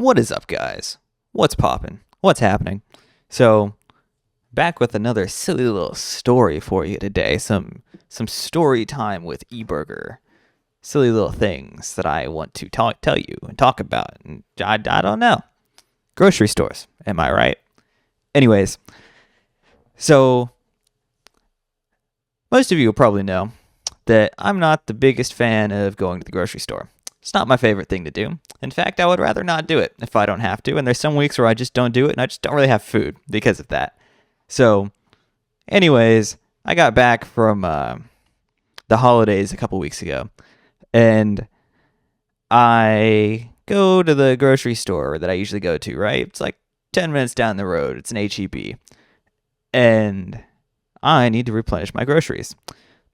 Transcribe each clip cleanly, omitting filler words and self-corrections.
What is up, guys? What's poppin'? What's happening? So, back with another silly little story for you today. Some story time with eBurger. Silly little things that I want to tell you and talk about. And I don't know. Grocery stores, am I right? Anyways, so most of you will probably know that I'm not the biggest fan of going to the grocery store. It's not my favorite thing to do. In fact, I would rather not do it if I don't have to. And there's some weeks where I just don't do it and I just don't really have food because of that. So, anyways, I got back from the holidays a couple weeks ago. And I go to the grocery store that I usually go to, right? It's like 10 minutes down the road. It's an HEB. And I need to replenish my groceries.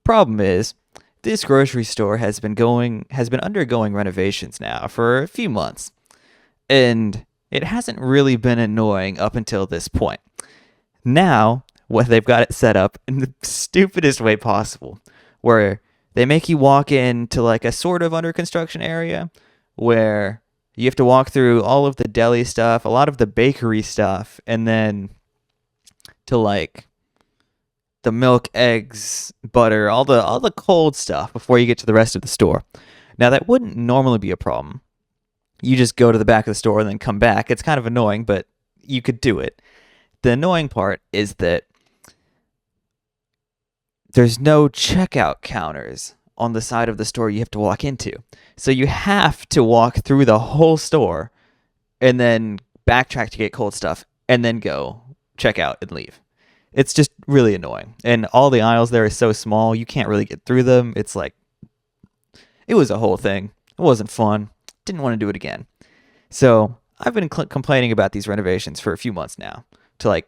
Problem is, this grocery store has been undergoing renovations now for a few months. And it hasn't really been annoying up until this point. Now, what they've got it set up in the stupidest way possible, where they make you walk into like a sort of under construction area where you have to walk through all of the deli stuff, a lot of the bakery stuff, and then to like the milk, eggs, butter, all the cold stuff before you get to the rest of the store. Now, that wouldn't normally be a problem. You just go to the back of the store and then come back. It's kind of annoying, but you could do it. The annoying part is that there's no checkout counters on the side of the store you have to walk into. So you have to walk through the whole store and then backtrack to get cold stuff and then go check out and leave. It's just really annoying. And all the aisles there are so small, you can't really get through them. It's like, it was a whole thing. It wasn't fun. Didn't want to do it again. So I've been complaining about these renovations for a few months now to like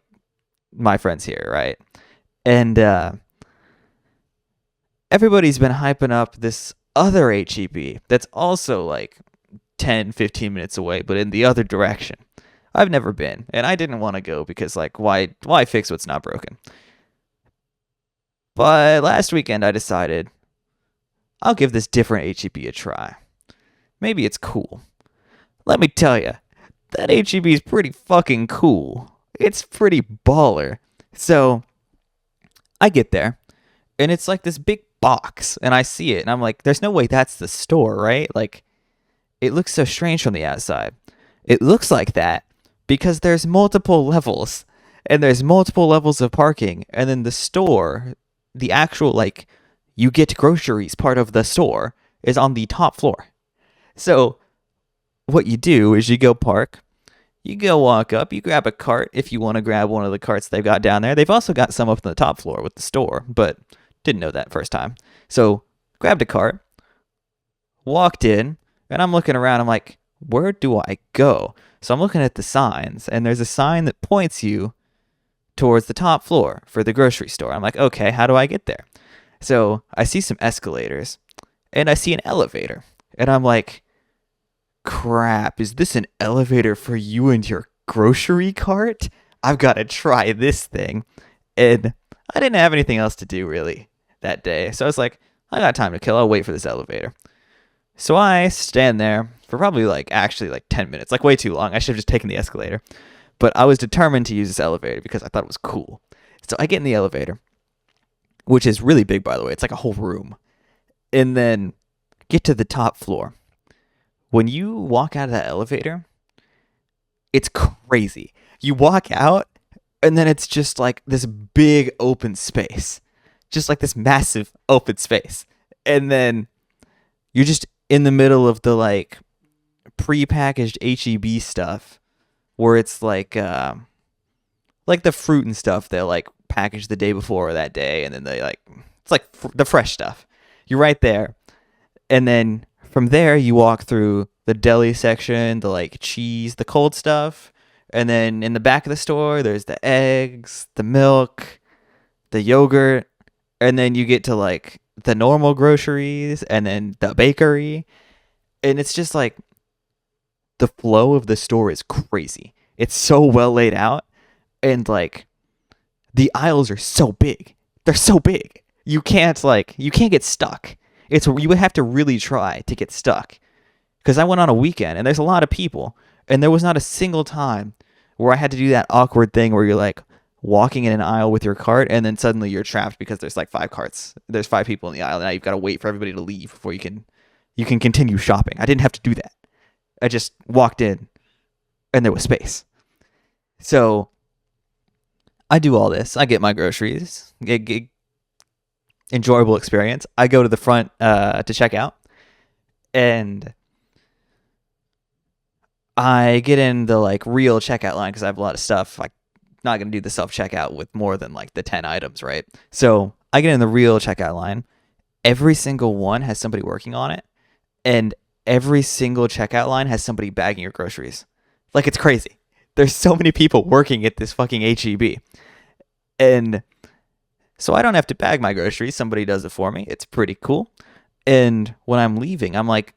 my friends here, right? And everybody's been hyping up this other HEB that's also like 10, 15 minutes away, but in the other direction. I've never been, and I didn't want to go because, like, why fix what's not broken? But last weekend I decided I'll give this different HEB a try. Maybe it's cool. Let me tell you, that HEB is pretty fucking cool. It's pretty baller. So I get there, and it's like this big box, and I see it, and I'm like, there's no way that's the store, right? Like, it looks so strange from the outside. It looks like that because there's multiple levels, and there's multiple levels of parking, and then the store, the actual, like, you get groceries part of the store is on the top floor. So what you do is you go park, you go walk up, you grab a cart if you want to grab one of the carts they've got down there. They've also got some up on the top floor with the store, but didn't know that first time. So grabbed a cart, walked in, and I'm looking around. I'm like, where do I go? So I'm looking at the signs, and there's a sign that points you towards the top floor for the grocery store. I'm like, okay, how do I get there? So I see some escalators, and I see an elevator. And I'm like, crap, is this an elevator for you and your grocery cart? I've got to try this thing. And I didn't have anything else to do, really, that day. So I was like, I got time to kill. I'll wait for this elevator. So I stand there for probably actually 10 minutes, like way too long. I should have just taken the escalator. But I was determined to use this elevator because I thought it was cool. So I get in the elevator, which is really big, by the way. It's like a whole room. And then get to the top floor. When you walk out of that elevator, it's crazy. You walk out, and then it's just like this big open space. Just like this massive open space. And then you're just in the middle of the like pre-packaged HEB stuff where it's like the fruit and stuff they like packaged the day before or that day, and then they like it's like the fresh stuff. You're right there. And then from there you walk through the deli section, the like cheese, the cold stuff, and then in the back of the store there's the eggs, the milk, the yogurt, and then you get to like the normal groceries and then the bakery. And it's just like the flow of the store is crazy. It's so well laid out, and like the aisles are so big. They're so big. You can't get stuck. You would have to really try to get stuck. Because I went on a weekend and there's a lot of people, And there was not a single time where I had to do that awkward thing where you're like walking in an aisle with your cart and then suddenly you're trapped because there's like 5 carts. There's 5 people in the aisle and now you've got to wait for everybody to leave before you can continue shopping. I didn't have to do that. I just walked in and there was space. So I do all this. I get my groceries. Enjoyable experience. I go to the front to check out, and I get in the like real checkout line because I have a lot of stuff. I'm not gonna do the self checkout with more than like the 10 items, right? So I get in the real checkout line. Every single one has somebody working on it, and every single checkout line has somebody bagging your groceries. Like, it's crazy. There's so many people working at this fucking HEB. And so I don't have to bag my groceries. Somebody does it for me. It's pretty cool. And when I'm leaving, I'm like,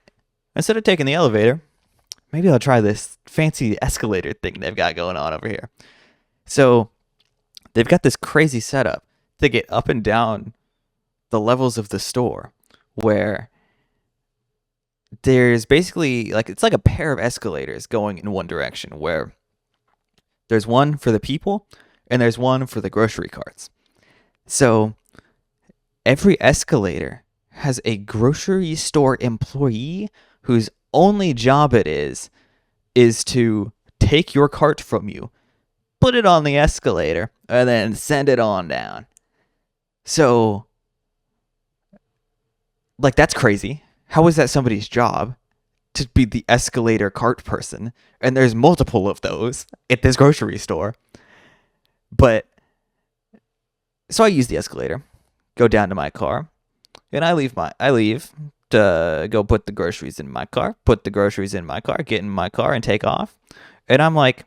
instead of taking the elevator, maybe I'll try this fancy escalator thing they've got going on over here. So they've got this crazy setup to get up and down the levels of the store where there's basically like, it's like a pair of escalators going in one direction where there's one for the people and there's one for the grocery carts. So every escalator has a grocery store employee whose only job it is to take your cart from you, put it on the escalator, and then send it on down. So, like, that's crazy. How is that somebody's job to be the escalator cart person? And there's multiple of those at this grocery store. But so I use the escalator, go down to my car, and I leave to go put the groceries in my car, get in my car and take off. And I'm like,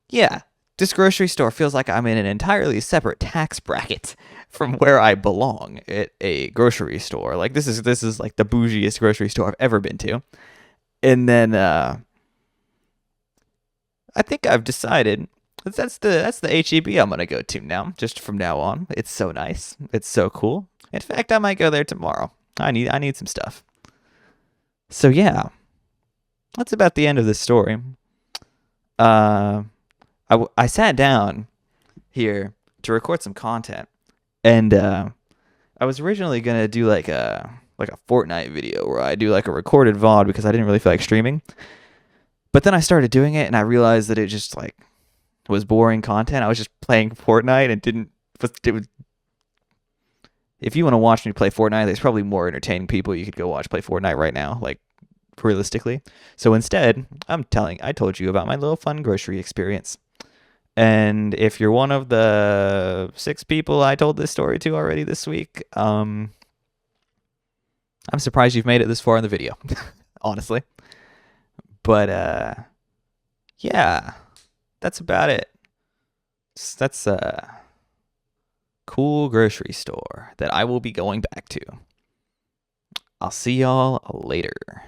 yeah, this grocery store feels like I'm in an entirely separate tax bracket from where I belong at a grocery store. Like, this is like the bougiest grocery store I've ever been to. And then I think I've decided that's the HEB I'm gonna go to now. Just from now on, it's so nice. It's so cool. In fact, I might go there tomorrow. I need some stuff. So yeah, that's about the end of the story. I sat down here to record some content, and I was originally gonna do like a Fortnite video where I do like a recorded VOD because I didn't really feel like streaming. But then I started doing it, and I realized that it just like was boring content. I was just playing Fortnite and if you want to watch me play Fortnite, there's probably more entertaining people you could go watch play Fortnite right now, like realistically. So instead, I told you about my little fun grocery experience. And if you're one of the 6 people I told this story to already this week, I'm surprised you've made it this far in the video, honestly. But yeah, that's about it. That's a cool grocery store that I will be going back to. I'll see y'all later.